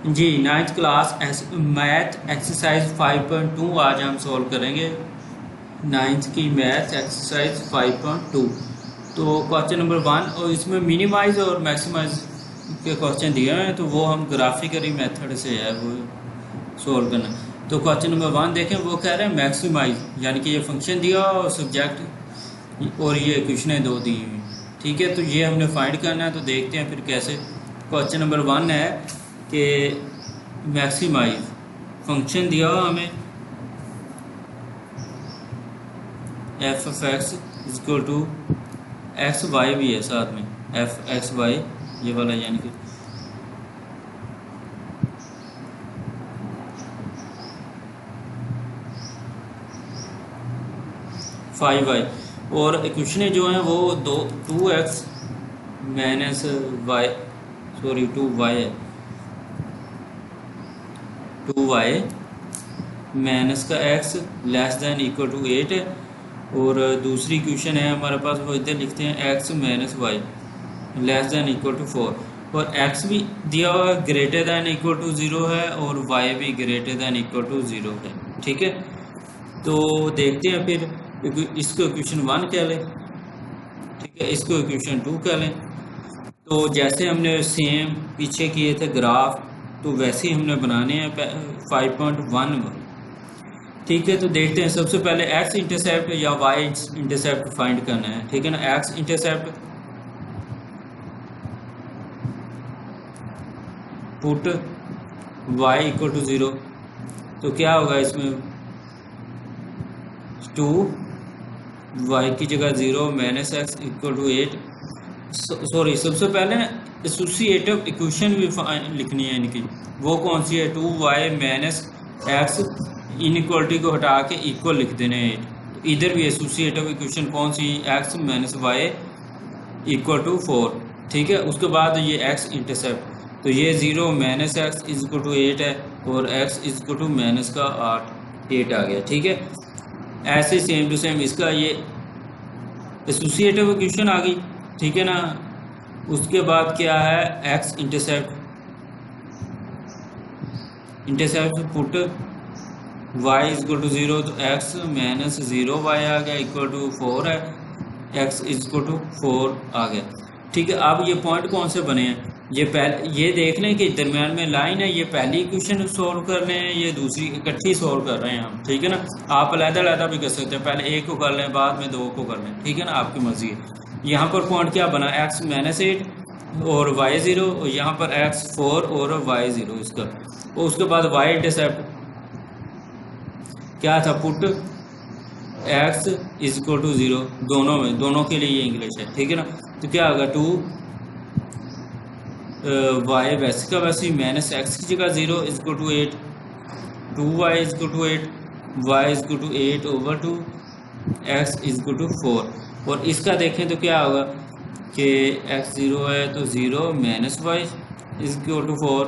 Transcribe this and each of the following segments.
जी, ninth class math exercise 5.2 आज हम solve करेंगे। नाइन्थ की मैथ एक्सरसाइज 5.2। तो क्वेश्चन नंबर 1, और इसमें मिनिमाइज और मैक्सिमाइज के क्वेश्चन दिए हुए हैं, तो वो हम ग्राफिकली मेथड से है वो सॉल्व करना। तो क्वेश्चन नंबर 1 देखें, वो कह रहे हैं मैक्सिमाइज, यानी कि ये फंक्शन दिया और सब्जेक्ट और ये इक्वेशनें दो दी हुई। ठीक है, तो ये हमने फाइंड करना है। तो देखते हैं फिर कैसे। क्वेश्चन नंबर 1 है कि मैक्सिमाइज फंक्शन दिया हुआ हमें F F X is equal to X Y भी है साथ में, एफ एक्स वाई ये वाला, यानी कि 5y, और इक्वेशनें जो हैं वो 2x minus Y, sorry 2y है, 2y माइनस का x less than equal to 8 है। और दूसरी इक्वेशन है हमारे पास, वो इधर लिखते हैं x minus Y less than equal to 4, और x भी दिया हुआ है ग्रेटर देन इक्वल टू 0 है, और y भी ग्रेटर देन इक्वल टू 0 है। ठीक है, तो देखते हैं फिर इसको इक्वेशन 1 कह लें। ठीक है, इसको इक्वेशन 2 कह लें। तो जैसे हमने सेम पीछे किए थे ग्राफ, तो वैसे ही हमने बनाने हैं 5.1। ठीक है, तो देखते हैं। सबसे पहले एक्स इंटरसेप्ट या वाई इंटरसेप्ट फाइंड करना है। ठीक है ना, X intercept put Y equal to 0, तो क्या होगा इसमें 2 वाई की जगह 0 minus X equal to 8। Sorry, सबसे पहले ना एसोसिएटिव इक्वेशन भी लिखनी है इनकी। वो कौन सी है? 2y माइनस एक्स, इनइक्वलिटी को हटा के इक्वल लिख देने हैं 8। तो इधर भी एसोसिएटिव इक्वेशन कौन सी? X minus Y equal to 4। ठीक है, उसके बाद ये एक्स इंटरसेप्ट, तो ये 0 minus X is equal to 8 है, और X is equal to minus का 8 आ गया। ठीक है, ऐसे सेम टू सेम इसका ये एसोसिएटिव इक्वेशन आ गई। ठीक है ना, उसके बाद क्या है? X intercept, put Y is equal to 0, तो एक्स माइनस 0 वाई आ गया इक्वल टू 4 है, एक्स इज इक्वल टू 4 आ गया। ठीक है, अब ये पॉइंट कौन से बने हैं? ये देख लें कि दरम्यान में लाइन है, ये पहली इक्वेशन सोल्व कर रहे हैं, ये दूसरी इकट्ठी सोल्व कर रहे हैं हम। ठीक है ना, आप अलग-अलग भी कर सकते हैं, पहले एक को कर लें, बाद में 2 को कर लें। ठीक है ना, आपकी मर्जी है। यहाँ पर पॉइंट क्या बना? एक्स माइनस 8 और वाई 0, और यहाँ पर एक्स 4 और वाई 0 इसका। और उसके बाद वाई इंटरसेप्ट क्या था? Put X is equal to 0, दोनों में, दोनों के लिए ये इंग्लिश है। ठीक है ना, तो क्या होगा? 2 वाई वैसे का वैसे ही माइनस एक्स की जगह 0 is equal to 8, 2y is equal to 8, Y is equal to 8 over 2, X is equal to 4। और इसका देखें तो क्या होगा कि x 0 है तो 0 minus Y is equal to 4,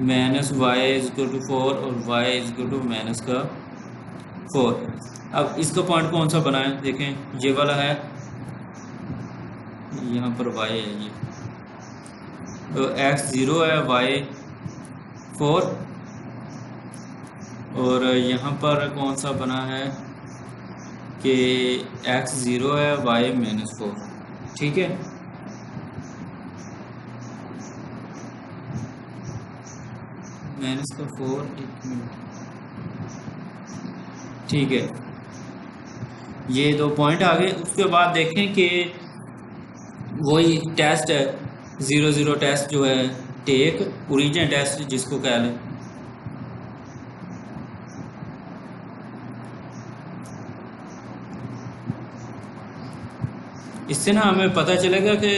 minus Y is equal to 4, और y is equal to minus का 4। अब इसका पॉइंट कौन सा बना है? देखें, ये वाला है, यहाँ पर y है ये, तो x 0 है, y 4, और यहाँ पर कौन सा बना है कि x 0 है, y माइनस 4। ठीक है, माइनस का 4, एक मिनट। ठीक है, ये 2 पॉइंट आ गए। उसके बाद देखें कि वही टेस्ट है, 0 टेस्ट जो है, टेक ओरिजिन टेस्ट जिसको कह लें। इससे ना हमें पता चलेगा कि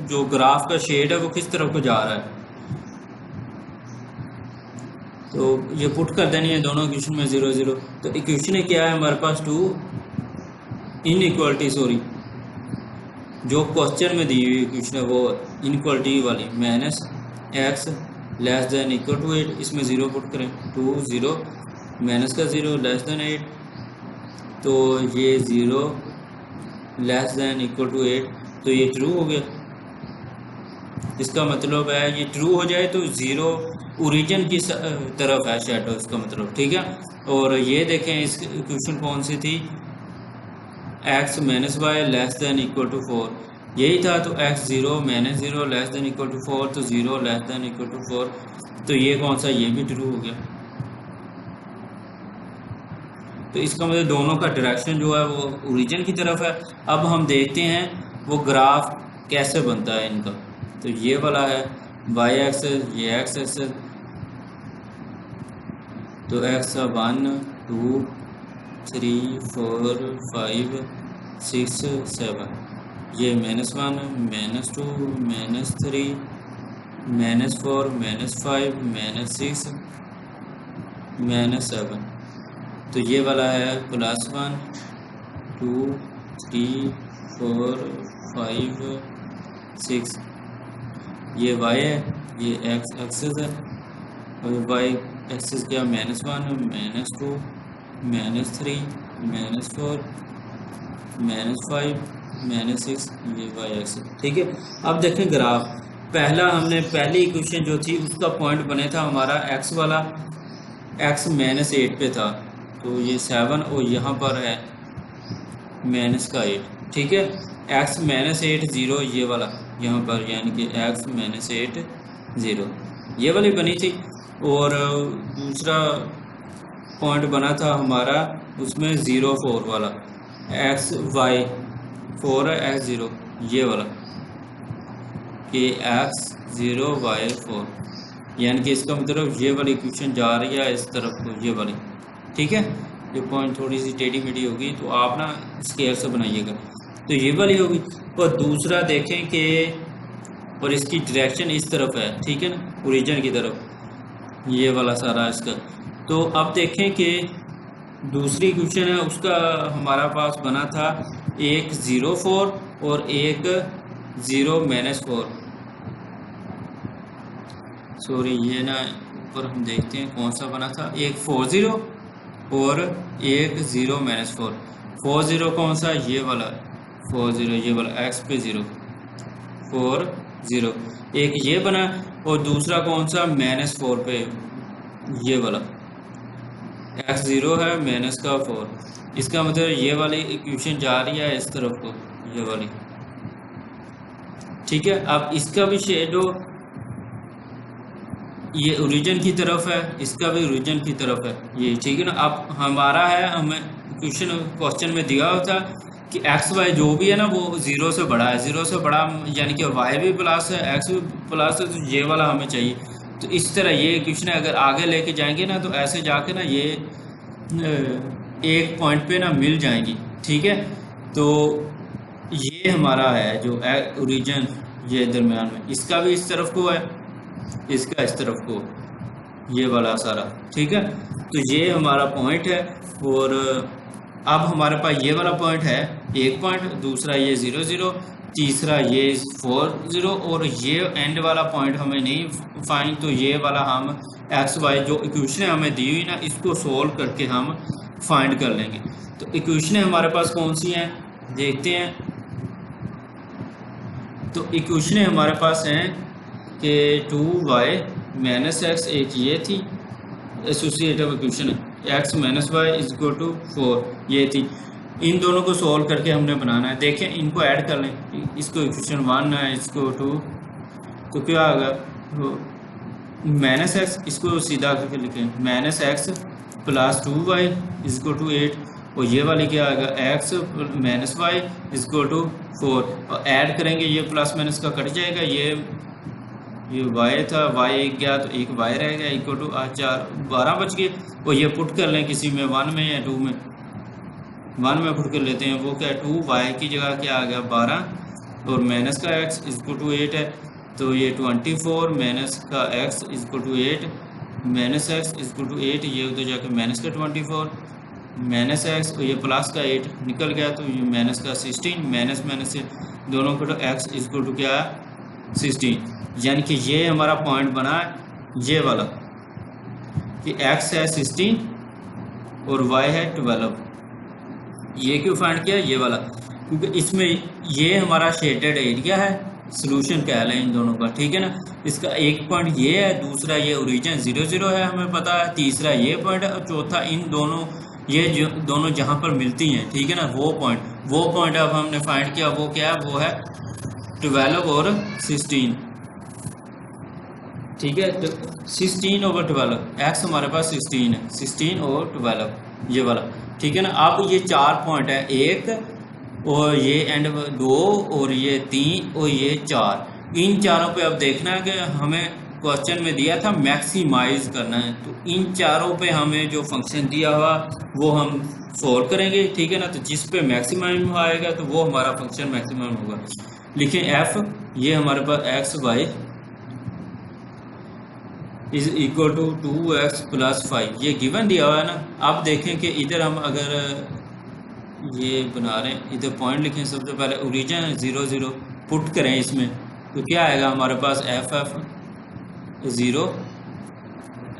जो ग्राफ का शेड है वो किस तरफ को जा रहा है। तो ये पुट कर देनी है दोनों इक्वेशन में 0 तो इक्वेशन क्या है हमारे पास? 2 इनइक्वालिटी, सॉरी, जो क्वेश्चन में दी हुई इक्वेशन है वो इनइक्वालिटी वाली, minus X less than equal to 8, इसमें 0 पुट करें, 2 0 माइनस का 0 लेस देन 8, तो ये 0 लेस देन इक्वल टू 8, तो ये ट्रू हो गया। इसका मतलब है ये ट्रू हो जाए तो ज़ीरो ओरिजिन की तरफ है शेडो, इसका मतलब, ठीक है। और ये देखें इस क्वेश्चन कौन सी थी, X minus Y less than equal to 4, यही था। तो X zero minus zero less than equal to 4, तो zero less than equal to 4, तो ये कौन सा, ये भी ट्रू हो गया। तो इसका मतलब दोनों का डायरेक्शन जो है वो ओरिजिन की तरफ है। अब हम देखते हैं वो ग्राफ कैसे बनता है इनका। तो ये वाला है वाई एक्सेस, ये एक्स एक्सेस, तो एक्स 1 2 3 4 5 6 7, ये -1 -2 -3 -4 -5 -6 -7, तो ये वाला है +1 2 3 4 5 6, ये y है, ये x एक्सिस है, और y एक्सिस क्या, -1 -2 -3 -4 -5 -6, ये y एक्सिस, ठीक है। अब देखें ग्राफ, पहली इक्वेशन जो थी उसका पॉइंट बने था हमारा x वाला, x -8 पे था, तो ये 7 और यहाँ पर है -8, ठीक है। x -8 0, ये वाला यहाँ पर, यानी कि x -8 0, ये वाली बनी थी। और दूसरा पॉइंट बना था हमारा उसमें 0 4 वाला, x y 4 है x 0, ये वाला कि x 0 y 4, यानी कि इसका मतलब ये वाली इक्वेशन जा रही है इस तरफ को, ये वाली, ठीक है। ये पॉइंट थोड़ी सी टेढ़ी मेढ़ी होगी तो आप ना स्केल से बनाइएगा, तो ये वाली होगी। और दूसरा देखें कि, और इसकी डायरेक्शन इस तरफ है, ठीक है ना, ओरिजिन की तरफ, ये वाला सारा इसका। तो अब देखें कि दूसरी इक्वेशन है उसका हमारा पास बना था एक 0 4 और एक 0 -4, सॉरी ये ना ऊपर हम देखते हैं कौन सा बना था, एक 4 0 और एक 0 -4, 4 0 कौन सा, ये वाला 4 0, ये वाला x पे 0 4 0, एक ये बना, और दूसरा कौन सा -4 पे, ये वाला x 0 है -4, इसका मतलब ये वाली इक्वेशन जा रही है इस तरफ को, ये वाली, ठीक है। अब इसका भी शेडो ये ओरिजिन की तरफ है, इसका भी ओरिजिन की तरफ है, ये, ठीक है ना। अब हमारा है, हमें क्वेश्चन में दिया होता कि एक्स वाई जो भी है ना वो 0 से बड़ा है, 0 से बड़ा यानी कि वाई भी प्लस है एक्स भी प्लस है, तो ये वाला हमें चाहिए। तो इस तरह ये इक्वेशन अगर आगे लेके जाएंगे ना तो ऐसे जाके ना ये एक पॉइंट पे ना मिल जाएंगी, ठीक है। तो ये हमारा है जो ओरिजिन, ये दरमियान में, इसका भी इस तरफ को है, इसका इस तरफ को, ये वाला सारा, ठीक है। तो ये हमारा पॉइंट है। और अब हमारे पास ये वाला पॉइंट है एक पॉइंट, दूसरा ये 0 0, तीसरा ये 4 0, और ये एंड वाला पॉइंट हमें नहीं फाइंड, तो ये वाला हम एक्स वाई जो इक्वेशन हमें दी हुई ना इसको सोल्व करके हम फाइंड कर लेंगे। तो इक्वेशन हमारे पास कौन सी हैं देखते हैं। तो इक्वेशन हमारे पास हैं कि 2y -x, एक ये थी एसोसिएटिव इक्वेशन, x -y = 4, ये थी। इन दोनों को सॉल्व करके हमने बनाना है। देखें इनको ऐड कर लें, इसको इक्वेशन 1 है, इसको 2, तो क्या होगा, -x, इसको सीधा करके लिखें, -x + 2y = 8, और ये वाली क्या आएगा, x - y = 4, और ऐड करेंगे, ये प्लस माइनस का कट जाएगा, ये y था, y एक गया तो एक y रह गया, = 4 12 बच गए। और ये पुट कर लें किसी में, 1 में या 2 में, 1 में पुट कर लेते हैं, वो क्या है 2y की जगह क्या आ गया 12, और माइनस का x = 8 है, तो ये 24 माइनस का x = 8, माइनस x = 8, ये उधर जाके माइनस का 24 माइनस x, और ये प्लस का 8 निकल गया, तो ये माइनस का 16, माइनस माइनस से दोनों को, तो x = क्या है 16, यानी कि ये हमारा पॉइंट बना है ये वाला कि x है 16 और y है 12। ये क्यों फाइंड किया ये वाला, क्योंकि इसमें ये हमारा शेडेड एरिया है, सोल्यूशन कह लें इन दोनों का, ठीक है ना। इसका एक पॉइंट ये है, दूसरा ये ओरिजिन 0 0 है हमें पता है, तीसरा ये पॉइंट है और चौथा इन दोनों ये जो दोनों जहाँ पर मिलती हैं, ठीक है ना, वो पॉइंट अब हमने फाइंड किया, वो क्या है, वो है 12 और 16, ठीक है। तो 16 over 12 एक्स हमारे पास 16 है, 16 और 12 ये वाला, ठीक है ना। अब ये 4 पॉइंट है, एक और ये एंड 2 और ये 3 और ये 4, इन चारों पे अब देखना है कि हमें क्वेश्चन में दिया था मैक्सिमाइज करना है, तो इन चारों पे हमें जो फंक्शन दिया हुआ वो हम सोल्व करेंगे, ठीक है ना। तो जिस पे मैक्सिमम आएगा तो वो हमारा फंक्शन मैक्सिमम होगा। लिखें एफ, ये हमारे पास X Y is equal to 2x + 5, ये गिवन दिया हुआ है ना। अब देखें कि इधर हम अगर ये बना रहे हैं, इधर पॉइंट लिखें, सबसे पहले ओरिजिन 0 0 पुट करें इसमें, तो क्या आएगा हमारे पास एफ 0,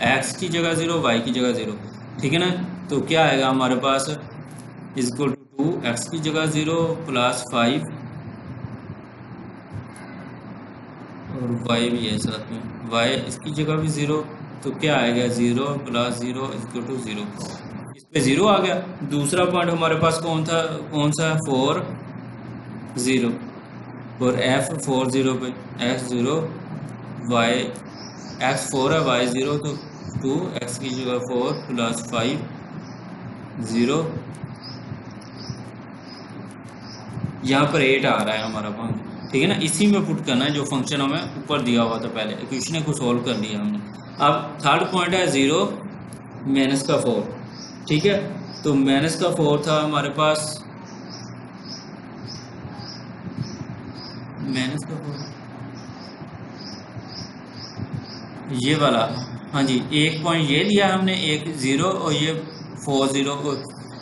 एक्स की जगह 0, वाई की जगह 0, ठीक है ना। तो क्या आएगा हमारे पास इज इक्वल टू 2x की जगह 0 + 5 और y भी है साथ में, y इसकी जगह भी 0, तो क्या आएगा 0 + 0 = 0, इस पे 0 आ गया। दूसरा पॉइंट हमारे पास कौन सा है, 4 0, और f 4 0 पे x 0 y x 4 है, y 0, तो 2x की जगह 4 + 5 0, यहाँ पर 8 आ रहा है हमारा पॉइंट, ठीक है ना। इसी में पुट करना है जो फंक्शन हमें ऊपर दिया हुआ था पहले, इक्वेशन को सोल्व कर लिया हमने। अब थर्ड पॉइंट है 0 - 4, ठीक है। तो -4 था हमारे पास, -4 ये वाला, हाँ जी, एक पॉइंट ये लिया हमने, एक 0 और ये 4 0,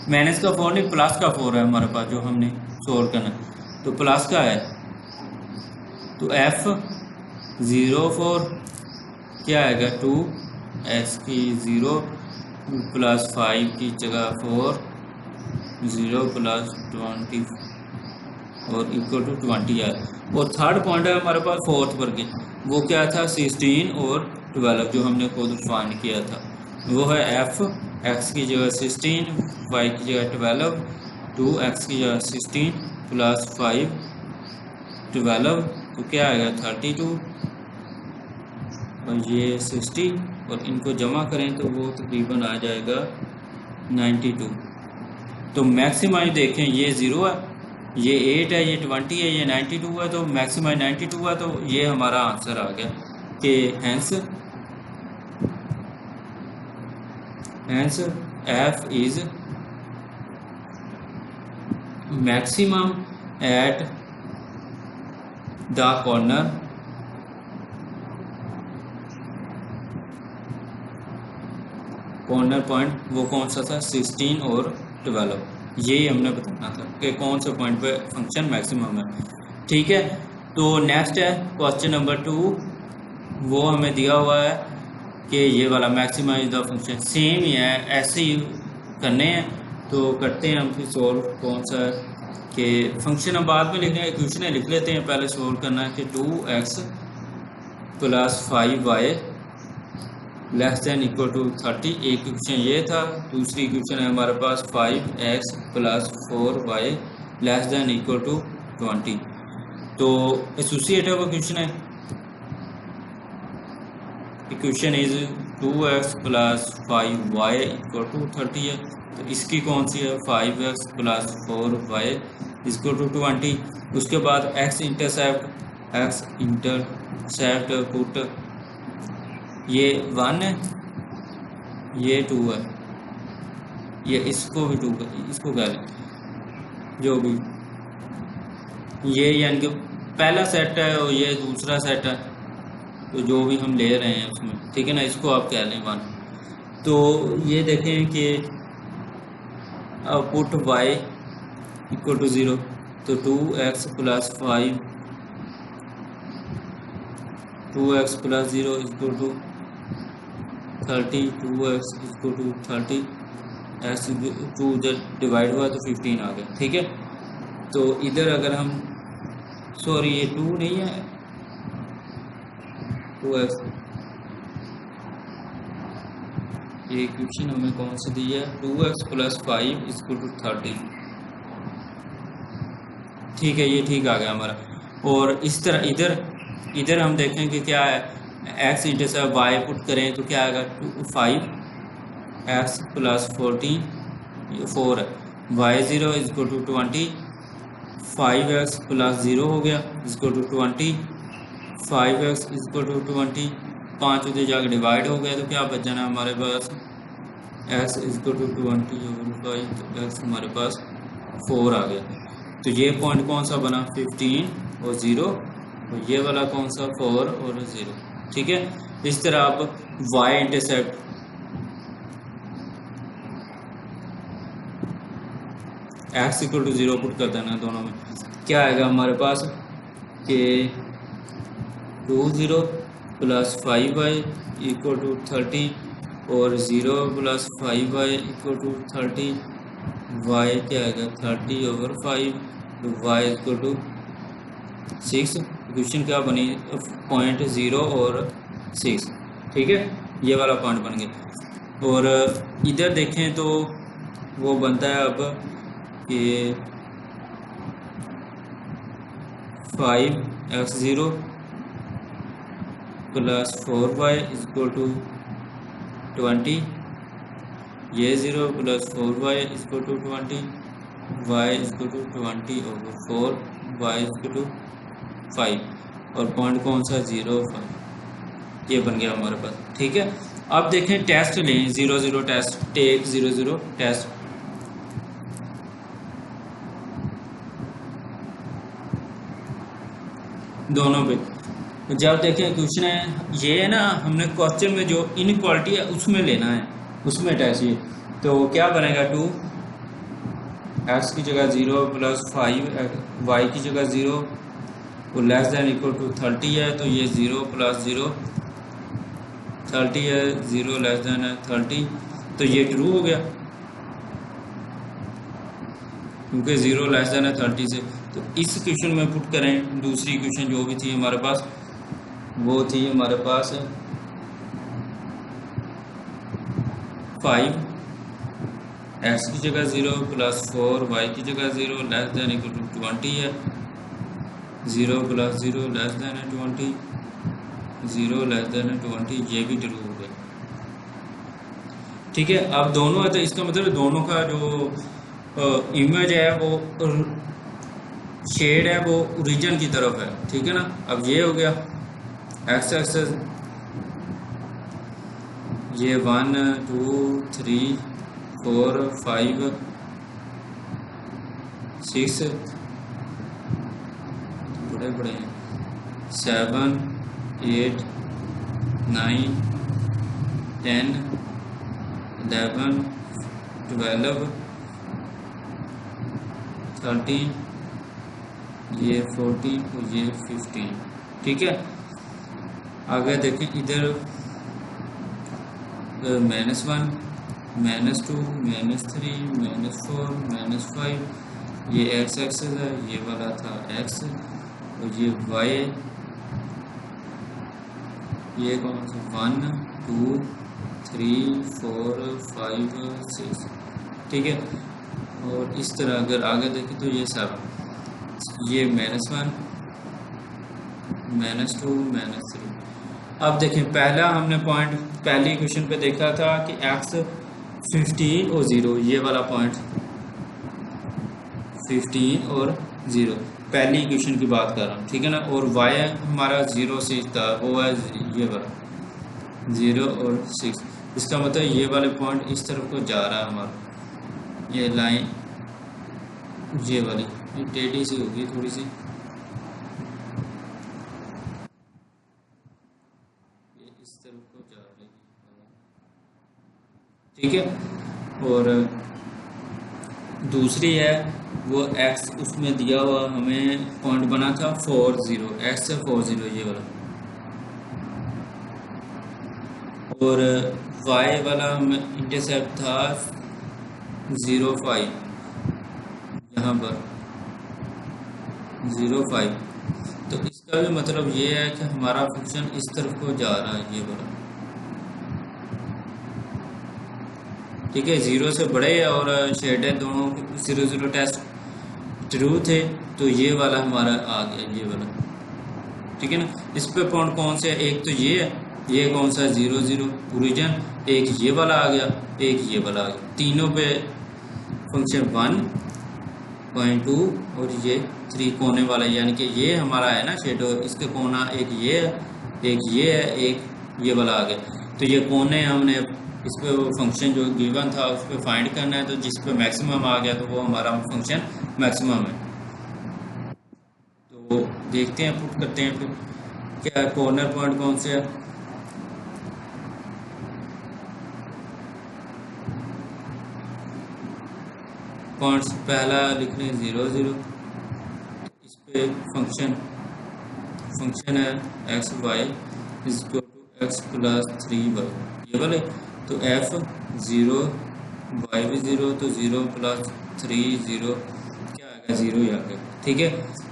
-4 नहीं +4 है हमारे पास जो हमने सोल्व करना, तो प्लस का है, तो f 0 4 क्या आएगा 2x की 0 + 5 की जगह 4 0 + 20 और इक्वल टू 20 है। और थर्ड पॉइंट है हमारे पास फोर्थ पर के, वो क्या था 16 और 12 जो हमने खुद फाइंड किया था, वो है f, x की जगह 16, y की जगह 12, 2x की जगह 16 + 5 12, तो क्या आएगा 32 और ये 60, और इनको जमा करें तो वो तकरीबन आ जाएगा 92। तो मैक्सिमाइज देखें, ये 0 है, ये 8 है, ये 20 है, ये 92 है, तो मैक्सिमाइज 92 है, तो ये हमारा आंसर आ गया कि hence f is maximum at the corner point, वो कौन सा था 16 और 12, यही हमने बताना था कि कौन से पॉइंट पे फंक्शन मैक्सिमम है, ठीक है। तो नेक्स्ट है क्वेश्चन नंबर 2, वो हमें दिया हुआ है कि ये वाला मैक्सिमाइज द फंक्शन, सेम ही है, ऐसे ही करने हैं, तो करते हैं हम फिर सोल्व। कौन सा है कि फंक्शन हम बाद में लिखने, इक्वेशन लिख लेते हैं, पहले सोल्व करना है कि 2x + 5y <= 30, एक इक्वेशन ये था। दूसरी इक्वेशन है हमारे पास 5x + 4y <= 20, तो एसोसिएटिव इक्वेशन है, इक्वेशन इज 2x + 5y = 30 है, तो इसकी कौन सी है 5x + 4y = 20। उसके बाद x इंटरसेप्ट पुट, ये 1 है, ये 2 है, ये इसको भी 2 इसको कह लें, जो भी ये यानी कि पहला सेट है और ये दूसरा सेट है, तो जो भी हम ले रहे हैं उसमें, ठीक है ना, इसको आप कह लें 1। तो ये देखें कि आउटपुट y = 0, तो 2x + 5 2x + 0 = 30, 2x = 30, x 2 जब डिवाइड हुआ तो 15 आ गया, ठीक है। तो इधर अगर हम सॉरी ये 2 नहीं है, 2x। ये इक्वेशन हमें कौन सी दी है, 2x + 5 = 30। ठीक है, ये ठीक आ गया हमारा। और इस तरह इधर हम देखें कि क्या है, x इंटरसेप्ट y पुट करें तो क्या आएगा, 5x + 14 4 y0 = 20, 5x + 0 हो गया = 20, 5x = 20, 5 उधर जाकर डिवाइड हो गया तो क्या बच जाना हमारे पास, x = 20/5, तो x हमारे पास 4 आ गया। तो ये पॉइंट कौन सा बना, 15 और 0, और ये वाला कौन सा, 4 और 0। ठीक है, इस तरह आप y इंटरसेप्ट x = 0 पुट कर देना दोनों में, क्या आएगा हमारे पास कि 20 + 5y = 30 और 0 + 5y = 30, y क्या आएगा 30/5, तो y = 6। इक्वेशन क्या बनी, पॉइंट 0 और 6। ठीक है, ये वाला पॉइंट बन गया। और इधर देखें तो वो बनता है अब कि 5x0 + 4y = 20, ये 0 + 4y = 20, y = 20/4, y = 5, और पॉइंट कौन सा, 0 5। ये बन गया हमारे पास। ठीक है, अब देखें टेस्ट लें, 0 0 टेस्ट, टेक 0 0 टेस्ट। दोनों पे जब देखें क्वेश्चन है ये है ना, हमने क्वेश्चन में जो इनइक्वालिटी है उसमें लेना है, उसमें टेस्ट ये, तो क्या बनेगा, 2x की जगह 0 + 5y की जगह 0 और <= 30 है, तो ये 0 + 0 30 है, 0 <= 30, तो ये ट्रू हो गया क्योंकि 0 <= 30 से। तो इस क्वेश्चन में पुट करें, दूसरी क्वेश्चन जो भी थी हमारे पास, वो थी हमारे पास 5x की जगह 0 + 4y की जगह 0 <= 20 है, 0 + 0 <= 20, 0 <= 20, ये भी ट्रू हो गया। ठीक है, अब दोनों है तो इसका मतलब दोनों का जो इमेज है वो शेड है वो ओरिजिन की तरफ है। ठीक है ना, अब ये हो गया x एक्सेस, ये 1 2 3 4 5 6 बड़े बड़े हैं, 7 8 9 10 11 12 13, ये 14 और ये 15। ठीक है, आगे देखें इधर -1 -2 -3 -4 -5, ये x एक्सेस है, ये वाला था x, और ये y, ये कौन सा 1 2 3 4 5 6। ठीक है, और इस तरह अगर आगे देखें तो ये सब, ये -1 -2 -3। अब देखें पहला हमने पॉइंट पहली क्वेश्चन पे देखा था कि x 15 और 0, ये वाला पॉइंट 15 और 0 पहली क्वेश्चन की बात कर रहा हूँ। ठीक है ना, और y हमारा 0 से था, वो है ये वाला 0 और 6। इसका मतलब ये वाले पॉइंट इस तरफ को जा रहा है हमारा, ये लाइन ये वाली टेढ़ी सी होगी थोड़ी सी, ये इस तरफ को जा रही है। ठीक है, और दूसरी है वो x उसमें दिया हुआ हमें पॉइंट बना था 4 0, x से 4 0 ये वाला, और y वाला हमें इंटरसेप्ट था 0 5, यहाँ पर 0 5, इसका भी मतलब ये है कि हमारा फंक्शन इस तरफ को जा रहा है, ये वाला। ठीक है, जीरो से बड़े और शेडेड दोनों 0 0 टेस्ट ट्रू थे, तो ये वाला हमारा आ गया, ये वाला। ठीक है ना। इस पे पॉइंट कौन से है, एक तो ये है, ये कौन सा है 0 0 ओरिजिन, एक ये वाला आ गया, एक ये वाला आ गया। तीनों पे फंक्शन 1.2 और ये 3 कोने वाला, यानी कि ये हमारा है ना शेडो, इसके कोना एक ये है, एक ये है, एक ये वाला आ गया। तो ये कोने हमने इस पे वो फंक्शन जो गिवन था उस पर फाइंड करना है, तो जिस पे मैक्सिमम आ गया तो वो हमारा फंक्शन मैक्सिमम है। तो देखते हैं, पुट करते हैं फिर क्या कॉर्नर पॉइंट कौन से है। पॉइंट्स पहला लिख लें 0 0, इस पे फंक्शन है X Y is equal to X plus 3y, ये वाले। तो f 0 y भी 0, तो 0 प्लस 3 0 क्या आएगा, 0 ही आ गया। ठीक है।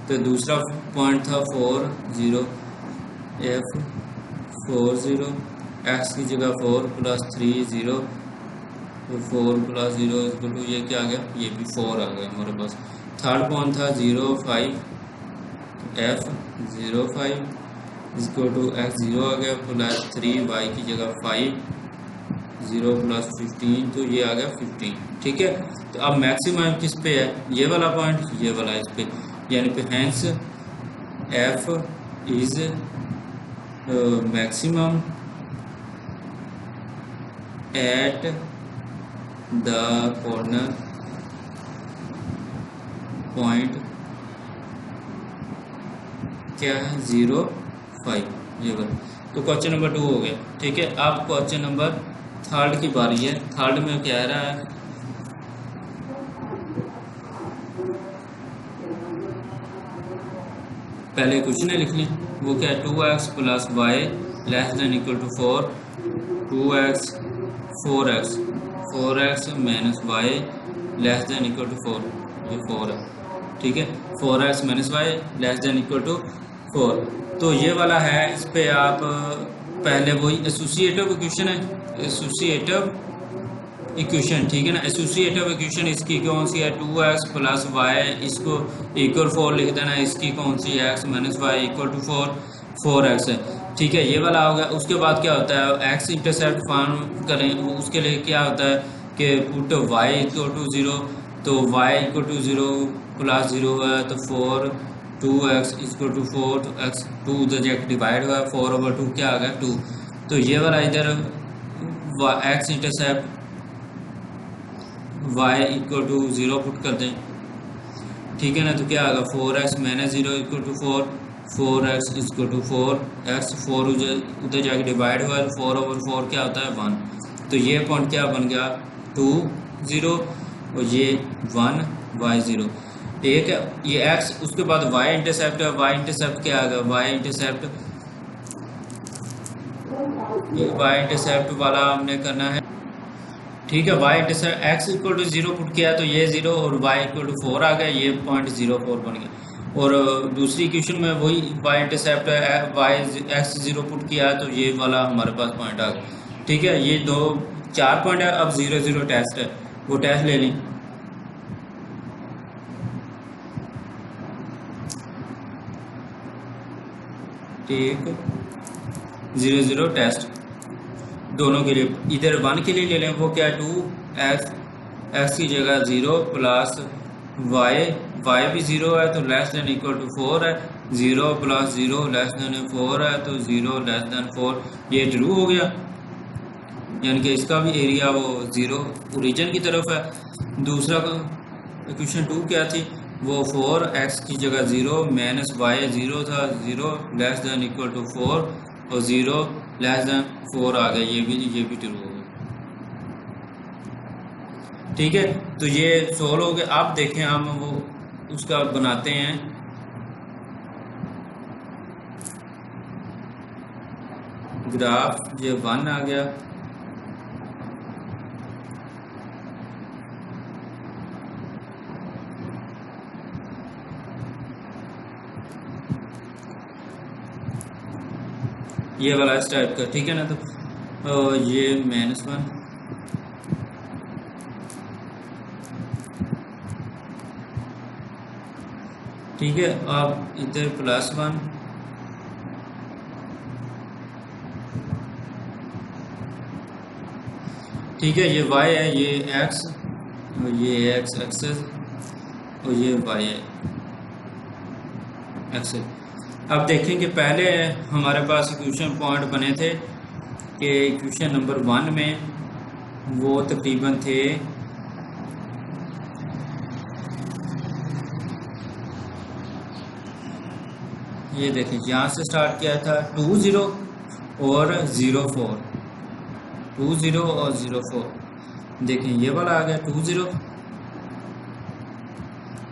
तो दूसरा पॉइंट था 4 0, f 4 0, x की जगह 4 प्लस 3 0, तो 4 प्लस 0 इक्वल टू ये क्या आ गया, ये भी 4 आ गया हमारे पास। थर्ड पॉइंट था 0 5, f 0 5 इक्वल टू x 0 आ गया प्लस 3 y की जगह 5 0 प्लस 15, तो ये आ गया 15। ठीक है। तो अब मैक्सिमम किस पे है, ये वाला पॉइंट, ये वाला इस पे, यानी कि hence f is maximum at the corner point क्या है 0 5, ये वाला। तो क्वेश्चन नंबर 2 हो गया। ठीक है। अब क्वेश्चन नंबर 3 की बारी है। थर्ड में कह रहा है पहले क्वेश्चन लिख लें, वो क्या है 2x plus Y less than equal to 4, 2x 4x minus Y less than equal to 4, ये 4 है। ठीक है। 4x minus Y less than equal to 4, तो ये वाला है। इस पे आप पहले वही एसोसिएटिव इक्वेशन है, एसोसिएटिव इक्वेशन। ठीक है ना। एसोसिएटिव इक्वेशन इसकी कौन सी है, 2x प्लस वाई, इसको इक्वल 4 लिख देना, इसकी कौन सी है, x minus Y equal to 4x है। ठीक है, ये वाला हो गया। उसके बाद क्या होता है, x इंटरसेप्ट फाइंड करें, उसके लिए क्या होता है कि पुट y इक्वल टू 0, तो y इक्वल टू 0 प्लस 0 है, तो 4 2x इक्वल टू 4, तो x 2 उधर जाकर डिवाइड हुआ, 4/2 क्या आ गया 2। तो ये वाला इधर x intercept y equal to 0 put कर दें। ठीक है ना। तो क्या आएगा 4x minus 0 equal to 4, 4x equal to 4x, 4 उधर जाके डिवाइड हुआ, 4/4 क्या होता है 1। तो ये पॉइंट क्या बन गया 2 0, और ये 1 y 0। एक है ये x, उसके बाद y इंटरसेप्ट है, y इंटरसेप्ट क्या आएगा, y इंटरसेप्ट वाला हमने करना है। ठीक है। y intercept x equal to 0 put किया, तो ये 0 और y इक्वल टू 4 आ गया, ये पॉइंट 0 4 बन गया। और दूसरी इक्वेशन में वही y intercept y x 0 put किया, तो ये वाला हमारे पास पॉइंट आ गया। ठीक है। ये 4 पॉइंट है। अब 0 0 टेस्ट है, वो टेस्ट ले लें। ठीक, 0 0 टेस्ट दोनों के लिए, इधर 1 के लिए ले लें, वो क्या 2x की जगह 0 प्लस y भी 0 है, तो लेस देन इक्वल टू 4 है, 0 प्लस 0 लेस देन 4 है, तो 0 लेस देन 4, ये ट्रू हो गया, यानी कि इसका भी एरिया वो 0 ओरिजिन की तरफ है। दूसरा इक्वेशन 2 क्या थी, वो 4x की जगह 0 माइनस वाई 0 था, 0 लेस देन इक्वल टू 4, और 0 लेस देन 4 आ गया, ये भी ट्रू हो गया। ठीक है। तो ये सोल्व हो गया। अब देखें हम वो उसका बनाते हैं, ग्राफ, ये 1 आ गया, ये वाला इस टाइप का, ठीक है ना। तो ये -1, ठीक है। अब इधर +1, ठीक है। ये y है, ये x, और ये x एक्सेस, और ये y है एक्सेस। अब देखें कि पहले हमारे पास इक्वेशन पॉइंट बने थे कि इक्वेशन नंबर 1 में वो तकरीबन थे ये देखें, यहाँ से स्टार्ट किया था 20 और 04, 20 और 04। देखें ये वाला आ गया 20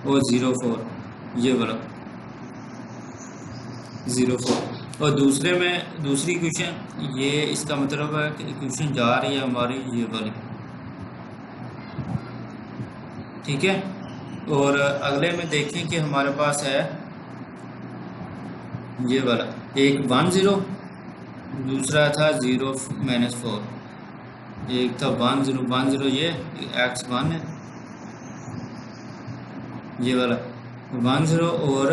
और 04, ये वाला 04। और दूसरे में दूसरी इक्वेशन, ये इसका मतलब है कि इक्वेशन जा रही है हमारी ये वाली, ठीक है। और अगले में देखें कि हमारे पास है ये वाला, एक 10, दूसरा था 0 -4, एक था 10, ये x1 है, ये वाला 10 और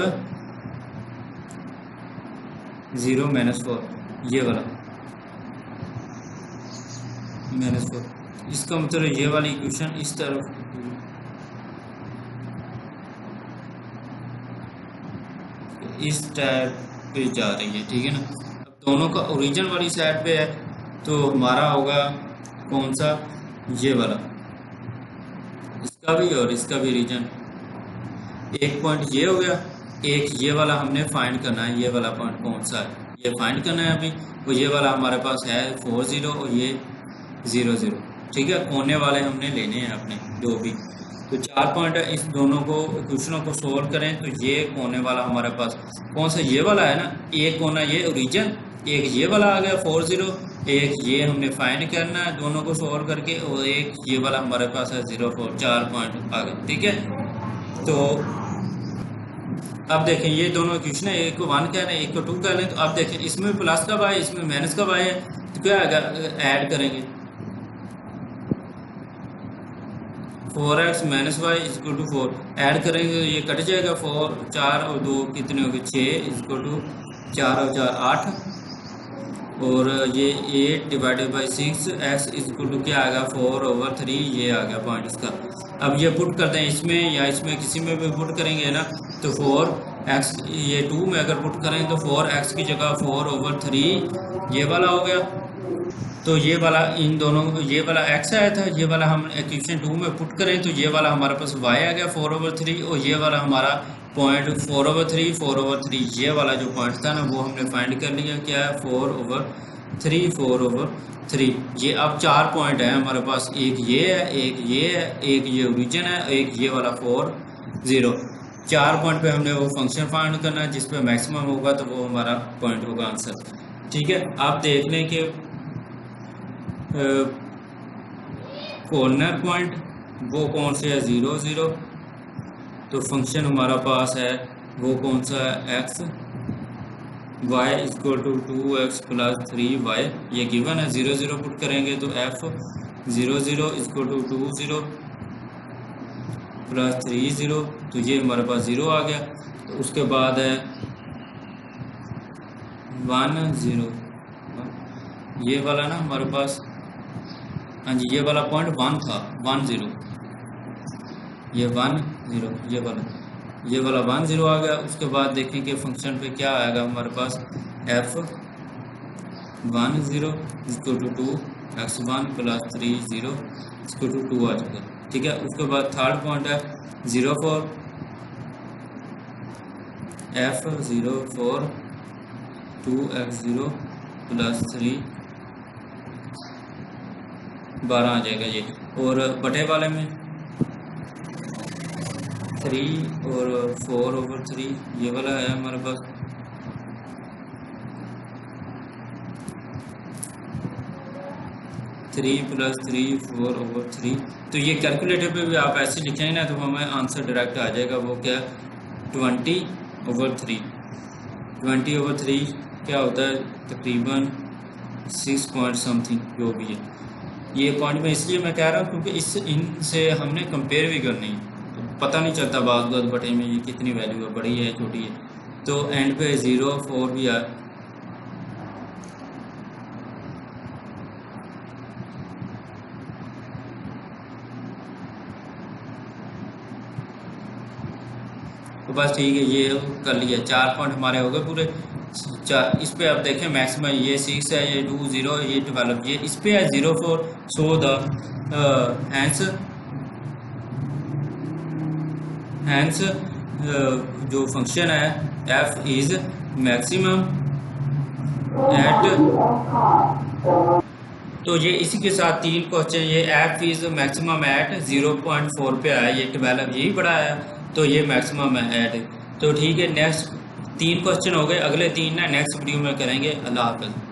0 -4, ये वाला -4। इसका मतलब ये वाली इक्वेशन इस तरफ इस टाइप पे जा रही है, ठीक है ना। अब दोनों का ओरिजिन वाली साइड पे है, तो हमारा होगा कौन सा, ये वाला, इसका भी और इसका भी रीजन। एक पॉइंट ये हो गया, एक ये वाला हमने फाइंड करना है, ये वाला पॉइंट कौन सा है, ये फाइंड करना है अभी। तो ये वाला हमारे पास है 40 और ये 00, ठीक है। कोने वाले हमने लेने हैं अपने जो भी। तो 4 पॉइंट है, इस दोनों को क्वेश्चनों को सोल्व करें तो ये कोने वाला हमारे पास कौन सा, ये वाला है ना। एक कोना ये ओरिजिन, एक ये वाला आ गया 40, एक ये हमने फाइंड करना है दोनों को सोल्व करके, और एक ये वाला हमारे पास है 04। 4 पॉइंट आ गए, ठीक है। तो अब देखें ये दोनों इक्वेशन है, एक को 1 कह रहे हैं, एक को 2 कह रहे हैं। तो अब देखें इसमें प्लस का y, इसमें माइनस का y है, तो क्या ऐड करेंगे, 4x - y = 4 ऐड करेंगे तो ये कट जाएगा। 4 4 और 2 कितने हो गए, 6 = 4 और 4 8, और ये 8/6 x = क्या आएगा 4/3, ये आ गया पॉइंट इसका। अब ये पुट करते हैं इसमें या इसमें किसी में भी पुट करेंगे ना, तो 4x, ये 2 में अगर पुट करें तो 4x की जगह 4/3 ये वाला हो गया। तो ये वाला इन दोनों, ये वाला x आया था, ये वाला हम इक्वेशन 2 में पुट करें तो ये वाला हमारे पास y आ गया 4/3, और ये वाला हमारा पॉइंट 4/3 ये वाला जो पॉइंट था ना वो हमने फाइंड कर लिया, क्या है 4/3। ये अब 4 पॉइंट है हमारे पास, एक ये है, एक ये है, एक ये ओरिजिन है, एक ये वाला 40। 4 पॉइंट पे हमने वो फंक्शन फाइंड करना है जिस पे मैक्सिमम होगा तो वो हमारा पॉइंट होगा आंसर, ठीक है। आप देख लें कि कॉर्नर पॉइंट वो कौन से है 0 0, तो फंक्शन हमारा पास है वो कौन सा है x, y = 2x + 3y, ये गिवन है। 0 0 पुट करेंगे तो f 0 0 = 20 + 30, तो ये हमारे पास 0 आ गया। तो उसके बाद है 1 0, ये वाला ना हमारे पास, हाँ जी, ये वाला पॉइंट 1 था, 1 0, ये 1 0, ये वाला 1 0 आ गया। उसके बाद देखें कि फंक्शन पे क्या आएगा हमारे पास, f 1 0 = 2 x1 + 3 0 = 2 आ जाएगा, ठीक है। उसके बाद थर्ड पॉइंट है 04, f 04 2x0 + 3 12 आ जाएगा ये। और बटे वाले में 3 और 4/3 ये वाला है हमारे पास, थ्री प्लस 3 4/3। तो ये कैलकुलेटर पे भी आप ऐसे लिखेंगे ना तो हमें आंसर डायरेक्ट आ जाएगा। वो क्या 20/3, 20/3 क्या होता है तकरीबन 6 पॉइंट समथिंग जो भी है। ये पॉइंट में इसलिए मैं कह रहा हूँ क्योंकि इस इनसे हमने कंपेयर भी करनी है, तो पता नहीं चलता बाद बटे में ये कितनी वैल्यू है, बड़ी है छोटी है। तो एंड पे 0 4 भी है। तो बस ठीक है, ये कर लिया, 4 पॉइंट हमारे हो गए पूरे। चार इस पे आप देखें मैक्सिमम ये 6 है, ये 2 0, ये 12, ये इस पे है 0 4। सो द हैंस जो फंक्शन है f इज मैक्सिमम एट। तो ये इसी के साथ 3 क्वेश्चन, ये f इज मैक्सिमम एट 0.4 पे आया, ये 12 यही पड़ा है, तो ये मैक्सिमम है एट। तो ठीक है, नेक्स्ट 3 क्वेश्चन हो गए, अगले 3 ना नेक्स्ट वीडियो में करेंगे। अल्लाह हाफ़िज़।